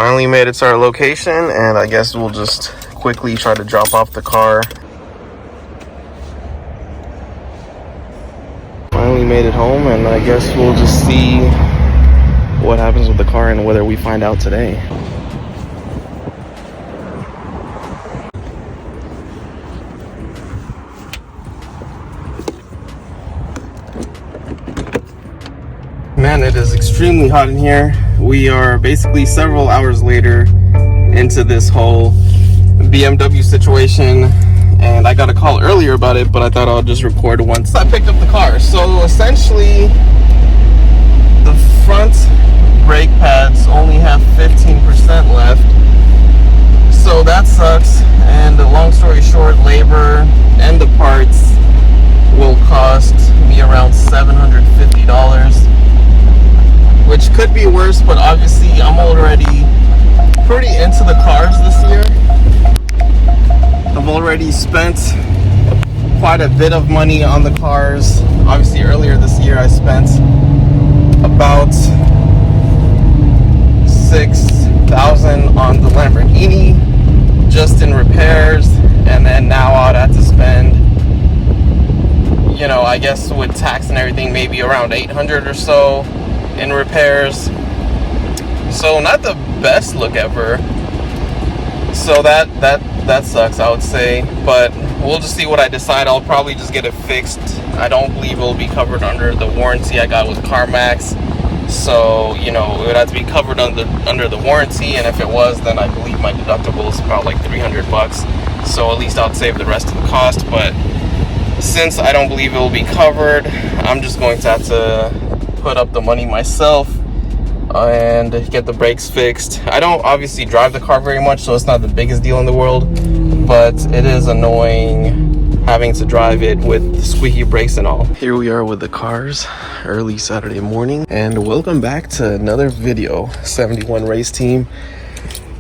Finally made it to our location, and I guess we'll just quickly try to drop off the car. Finally made it home, and I guess we'll just see what happens with the car and whether we find out today. Man, it is extremely hot in here. We are basically several hours later into this whole BMW situation, and I got a call earlier about it, but I thought I'll just record once I picked up the car. So essentially, the front brake pads only have 15% left, so that sucks. And long story short, labor and the parts will cost me around $750, which could be worse, but obviously I'm already pretty into the cars this year. I've already spent quite a bit of money on the cars. Obviously earlier this year I spent about $6,000 on the Lamborghini just in repairs, and then now I'd have to spend, you know, I guess with tax and everything, maybe around $800 or so in repairs. So not the best look ever. So that sucks, I would say, but we'll just see what I decide. I'll probably just get it fixed. I don't believe it'll be covered under the warranty I got with CarMax. So, you know, it would have to be covered under the warranty, and if it was, then I believe my deductible is about like $300. So at least I'll save the rest of the cost. But since I don't believe it will be covered, I'm just going to have to put up the money myself and get the brakes fixed. I don't obviously drive the car very much, so it's not the biggest deal in the world, but it is annoying having to drive it with squeaky brakes and all. Here we are with the cars, early Saturday morning, and welcome back to another video. 71 race team.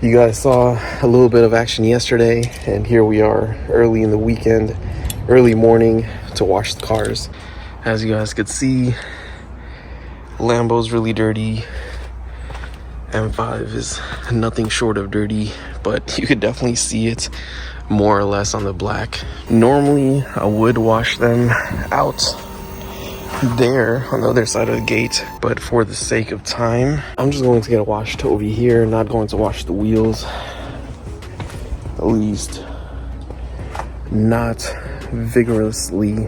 You guys saw a little bit of action yesterday, and here we are early in the weekend, early morning to wash the cars. As you guys could see, Lambo's really dirty. M5 is nothing short of dirty, but you could definitely see it more or less on the black. Normally I would wash them out there on the other side of the gate, but for the sake of time, I'm just going to get it washed over here. Not going to wash the wheels, at least not vigorously.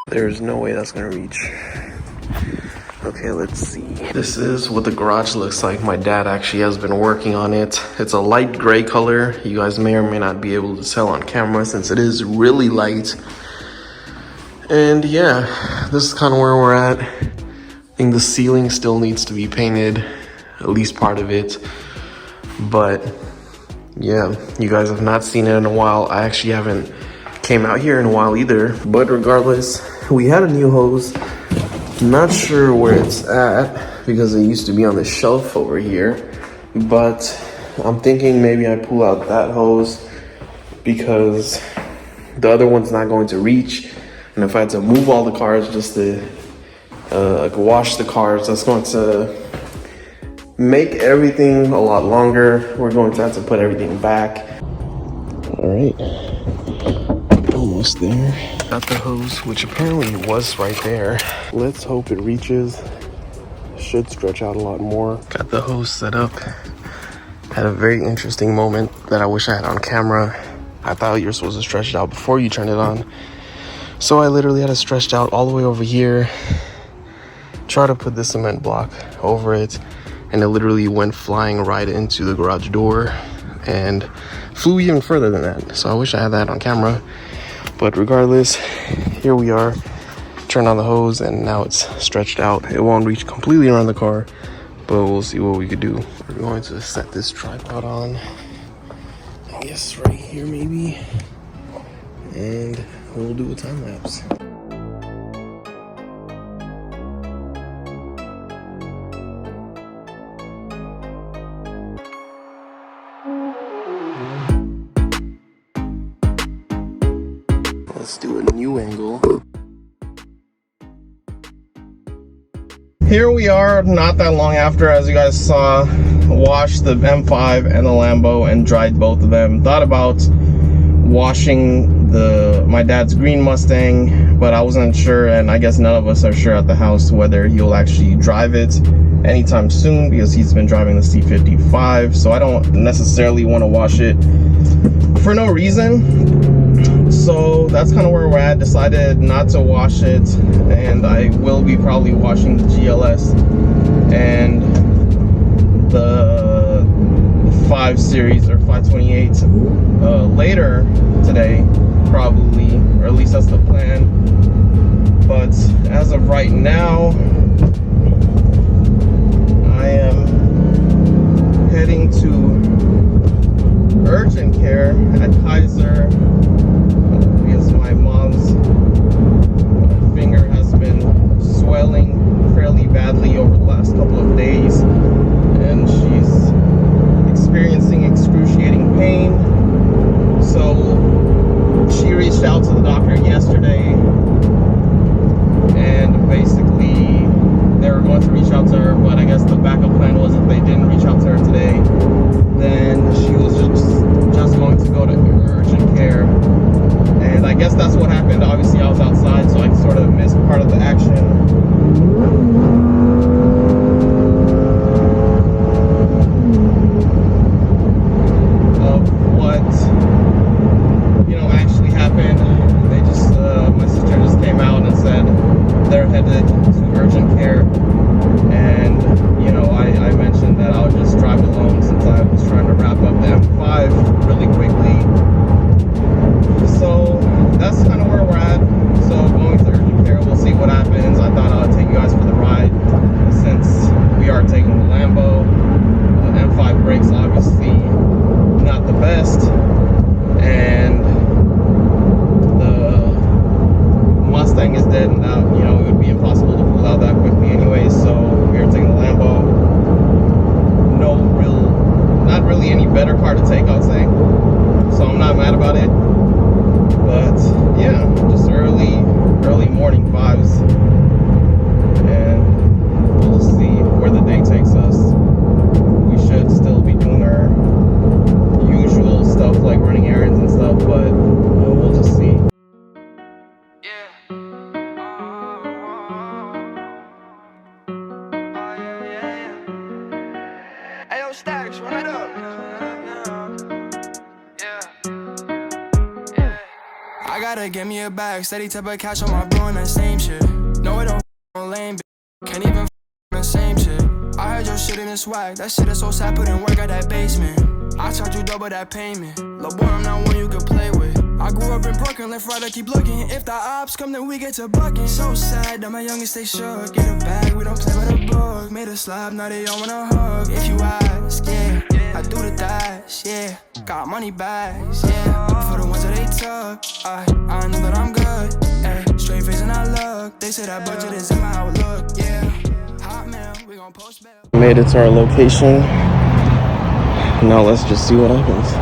There's no way that's gonna reach. Okay, let's see. This is what the garage looks like. My dad actually has been working on it. It's a light gray color. You guys may or may not be able to tell on camera since it is really light. And yeah, this is kind of where we're at. I think the ceiling still needs to be painted, at least part of it. But yeah, you guys have not seen it in a while. I actually haven't came out here in a while either. But regardless, we had a new hose. Not sure where it's at because it used to be on the shelf over here, but I'm thinking maybe I pull out that hose because the other one's not going to reach, and if I had to move all the cars just to wash the cars, that's going to make everything a lot longer. We're going to have to put everything back. All right, almost there. Got the hose, which apparently was right there. Let's hope it reaches. Should stretch out a lot more. Got the hose set up. Had a very interesting moment that I wish I had on camera. I thought you're supposed to stretch it out before you turn it on. So I literally had it stretched out all the way over here. Try to put the cement block over it, and it literally went flying right into the garage door and flew even further than that. So I wish I had that on camera. But regardless, here we are. Turn on the hose and now it's stretched out. It won't reach completely around the car, but we'll see what we could do. We're going to set this tripod on, I guess right here maybe, and we'll do a time lapse. Let's do a new angle. here we are, not that long after, as you guys saw, washed the M5 and the Lambo and dried both of them. Thought about washing my dad's green Mustang, but I wasn't sure, and I guess none of us are sure at the house whether he'll actually drive it anytime soon, because he's been driving the C55, so I don't necessarily want to wash it for no reason. So that's kind of where we're at. Decided not to wash it, and I will be probably washing the GLS and the 5 Series or 528 later today, probably, or at least that's the plan. But as of right now, I am heading to urgent care at Kaiser because my mom's finger has been swelling fairly badly over the last couple of days, and she's experiencing excruciating pain. So she reached out to the doctor yesterday, and basically they were going to reach out to her, but I guess the backup plan was if they didn't reach out to her today, then she was just going to go to urgent care. And I guess that's what happened. Obviously I was outside, so I sort of missed part of the action. They're headed to urgent care, and you know, I mentioned that I'll just drive alone since I was trying to wrap up the M5 really quickly. So that's kind of where we're at. So going to urgent care, we'll see what happens. I thought I'd take you guys for the ride since we are taking the Lambo. The M5 brakes obviously not the best, and Mustang is dead, and that, you know, it would be impossible to pull out that quickly anyway. So we're taking the Lambo. Not really any better car to take, I'll say. So I'm not mad about it. But yeah, just early morning vibes, and we'll see where the day takes us. We should still be doing our usual stuff like running errands and stuff, but we'll just see. Stacks, run it up. I gotta get me a bag, steady type of cash on my bro and that same shit. No, it don't lame, can't even the same shit. I heard your shit in the swag, that shit is so sad, put in work at that basement. I charge you double that payment, little boy, I'm not one you could play with. I grew up in Brooklyn, left right, I keep looking. If the ops come, then we get to bucking. So sad that my youngest stay shook. Get a bag, we don't play with a book. Made a slab, now they all wanna hug. If you ask, yeah, I do the dash, yeah. Got money bags, yeah. For the ones that they took, I know that I'm good, ay. Straight face and I look. They say that budget is in my outlook, yeah. Hot man, we gon' post bail. Made it to our location. Now let's just see what happens.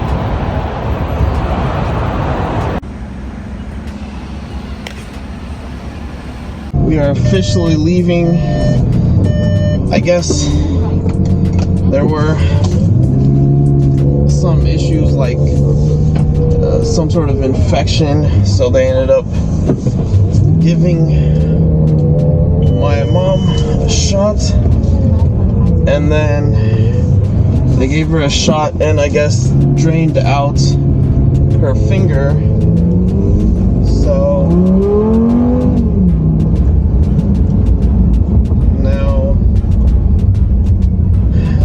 We are officially leaving. I guess there were some issues like some sort of infection, so they ended up giving my mom a shot, and then they gave her a shot and I guess drained out her finger. So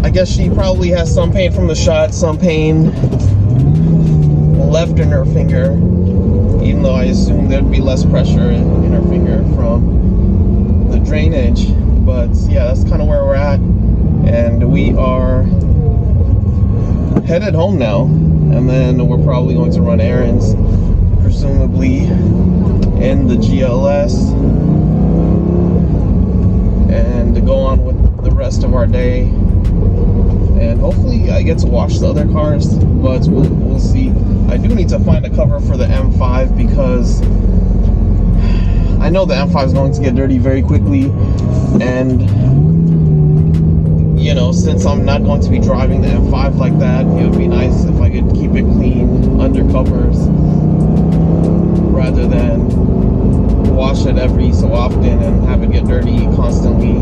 I guess she probably has some pain from the shot, some pain left in her finger, even though I assume there'd be less pressure in her finger from the drainage. But yeah, that's kind of where we're at, and we are headed home now, and then we're probably going to run errands, presumably in the GLS, and to go on with the rest of our day. And hopefully I get to wash the other cars, but we'll see. I do need to find a cover for the M5 because I I know the M5 is going to get dirty very quickly, and you know, since I'm not going to be driving the M5 like that, it would be nice if I could keep it clean under covers rather than wash it every so often and have it get dirty constantly.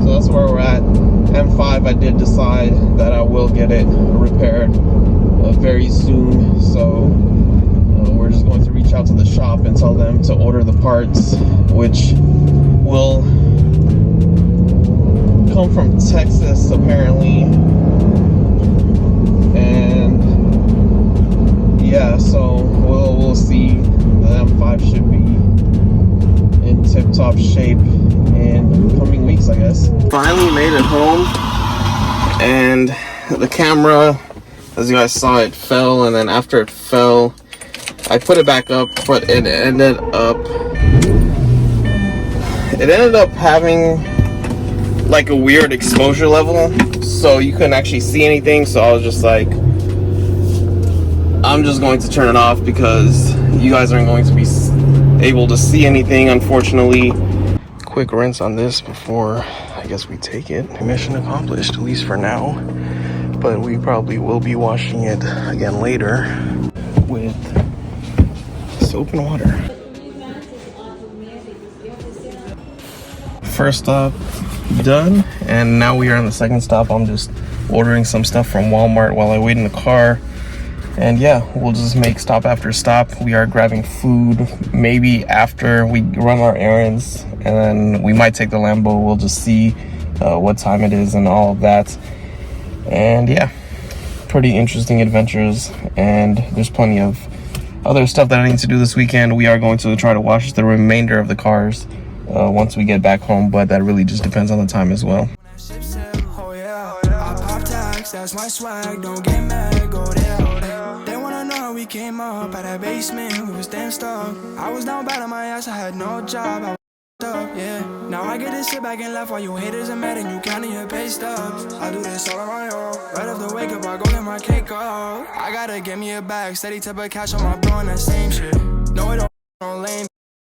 So that's where we're at. M5, I did decide that I will get it repaired very soon. So we're just going to reach out to the shop and tell them to order the parts, which will come from Texas apparently. And yeah, so we'll see. The M5 should be in tip-top shape in coming weeks, I guess. Finally made it home, and the camera, as you guys saw, it fell, and then after it fell, I put it back up, but it ended up having like a weird exposure level, so you couldn't actually see anything. So I was just like, I'm just going to turn it off because you guys aren't going to be able to see anything, unfortunately. Quick rinse on this before I guess we take it. Mission accomplished, at least for now, but we probably will be washing it again later with soap and water. First stop done, and now we are on the second stop. I'm just ordering some stuff from Walmart while I wait in the car. And yeah, we'll just make stop after stop. We are grabbing food maybe after we run our errands, and then we might take the Lambo. We'll just see what time it is and all of that. And yeah, pretty interesting adventures, and there's plenty of other stuff that I need to do this weekend. We are going to try to wash the remainder of the cars once we get back home, but that really just depends on the time as well. That's my swag, don't get mad, go there. They wanna know how we came up at that basement, we was damn stuck. I was down bad on my ass, I had no job, I was up, yeah. Now I get to sit back and laugh while you haters are mad and you counting your pay stubs. I do this all on my own, right after wake up I go get my cake up. I gotta get me a bag, steady type of cash on my blowing that same shit. No it don't lame,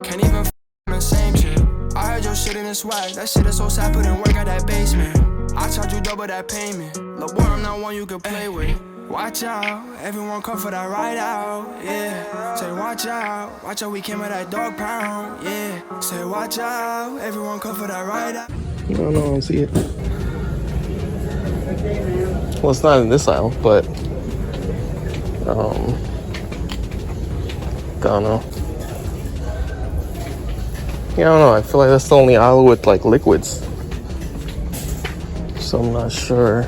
can't even the same shit. I heard your shit in the swag, that shit is so sad, put in work at that basement. I charge you double that payment. Lil' boy, I'm not one you can play with. Watch out, everyone come for that ride out, yeah. Say watch out, we came with that dog pound, yeah. Say watch out, everyone come for that ride out. No, I don't see it. Well, it's not in this aisle, but I don't know. Yeah, I don't know. I feel like that's the only aisle with like liquids. So I'm not sure.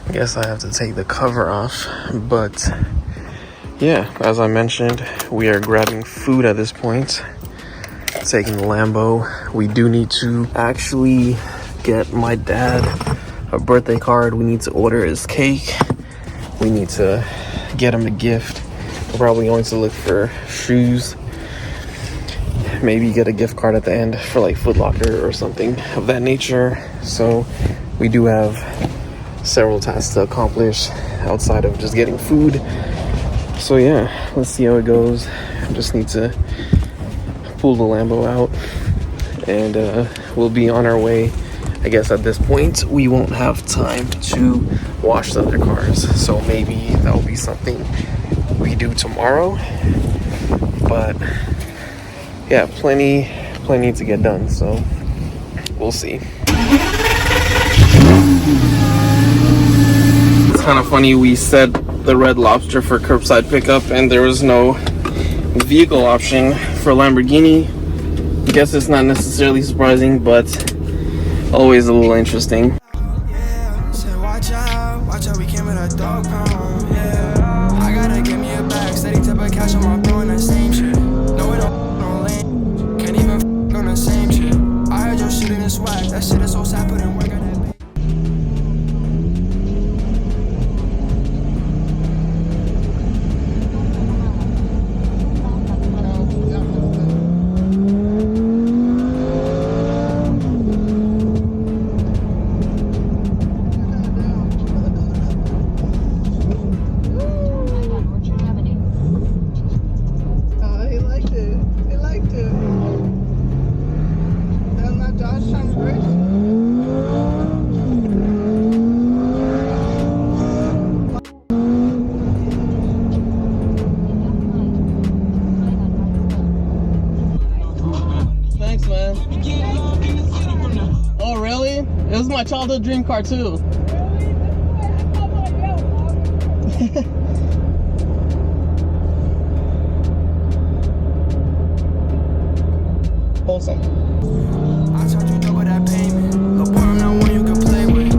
I guess I have to take the cover off, but yeah, as I mentioned, we are grabbing food at this point, taking the Lambo. We do need to actually get my dad a birthday card. We need to order his cake. We need to get him a gift. We're probably going to look for shoes, maybe get a gift card at the end for like Foot Locker or something of that nature. So we do have several tasks to accomplish outside of just getting food. So yeah, let's see how it goes. I just need to pull the Lambo out, and we'll be on our way. I guess at this point we won't have time to wash the other cars, so maybe that will be something we do tomorrow. But yeah, plenty to get done, so we'll see. It's kind of funny, we set the Red Lobster for curbside pickup and there was no vehicle option for Lamborghini. I guess it's not necessarily surprising, but always a little interesting. Yeah, say watch out, we came with a dog pound, yeah. I gotta get me a bag, steady type of cash on my blowing that same shit. No it don't lame, can't even on the same shit. I heard your shit in the swag, that shit is so sad, put in work at that. It was my childhood dream car too. Wholesome. I charge you double that payment. No problem, not one you can play with.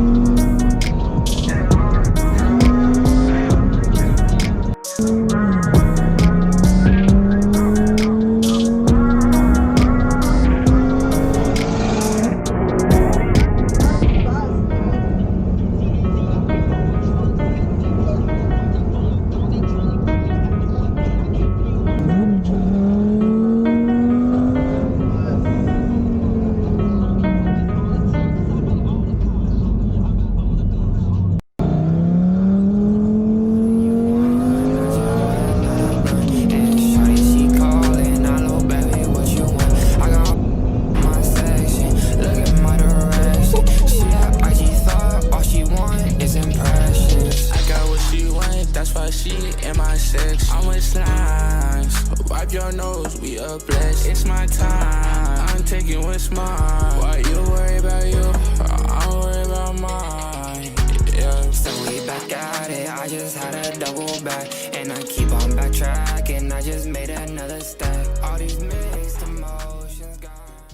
I'm with slimes, wipe your nose, we a blessed. It's my time, I'm taking what's mine. Why you worry about you, I'm worried about mine. Yeah. So we back at it, I just had a double back. And I keep on backtracking, I just made another stack. All these mixed emotions got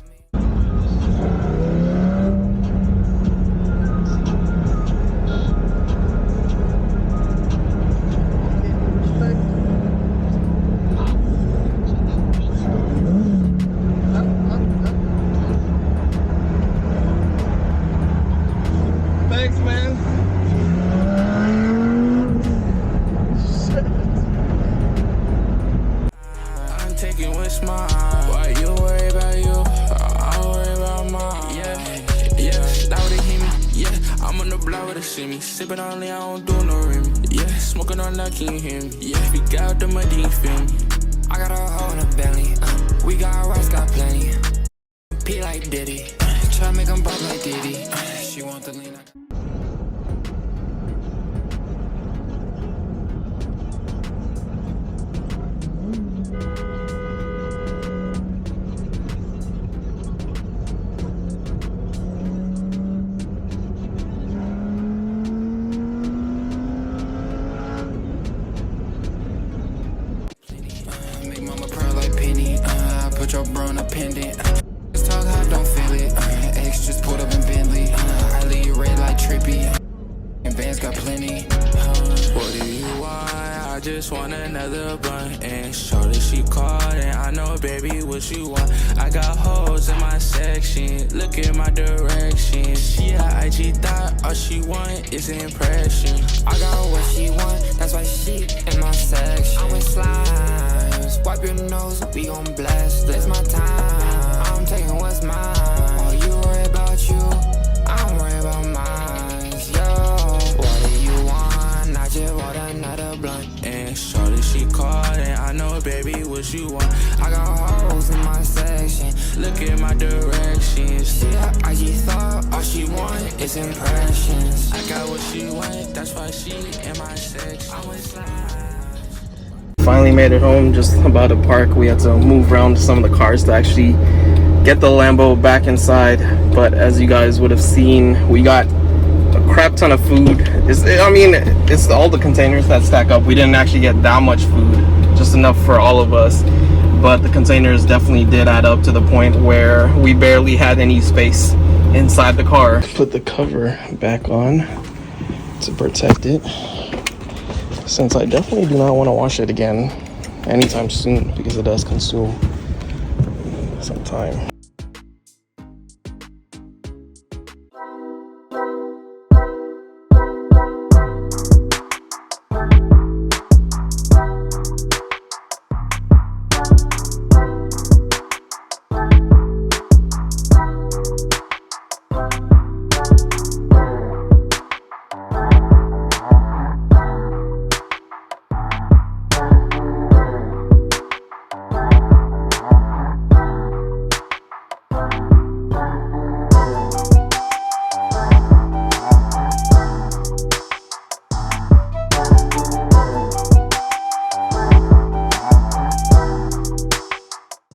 me. Thanks, man. I'm taking what's mine. Why you worry about you? I'm worried about mine. Yeah, that would hit me. Yeah, I'm on the block with a shimmy. Sipping on lean, I don't do no rim. Yeah, smoking on that, can you hear me? Yeah, we got the muddy, feel me. I got a hole in the belly. We got rice, got plenty. Pee like Diddy. Try to make them pop like Diddy. She want the lean. Make mama proud like Penny. I put your bro on a pendant. Just talk hot, don't feel it. X just pulled up in Bentley. I leave red like Trippy. And Vans got plenty. What do you want? I just want another blunt. And shorty, she called, and I know, baby, what you want. I got hoes in my section. Look in my direction. She a IG thought, all she want is an impression. I got what she want, that's why she in my section. I'm with slimes, wipe your nose, we gon' blast. It's my time, I'm taking what's mine. All you worry about you, I'm worried about mine. Yo, what do you want? I just want another blunt. And shorty, she called, and I know, baby, what you want. I got hoes in my section, look in my direction. She a IG thought, all she want is impressions. I got what she want, that's why she in my section. I'm with slides. Finally made it home, just about to park. We had to move around some of the cars to actually get the Lambo back inside. But as you guys would have seen, we got a crap ton of food. It's all the containers that stack up. We didn't actually get that much food, just enough for all of us. But the containers definitely did add up to the point where we barely had any space inside the car. Put the cover back on to protect it, since I definitely do not want to wash it again anytime soon, because it does consume some time.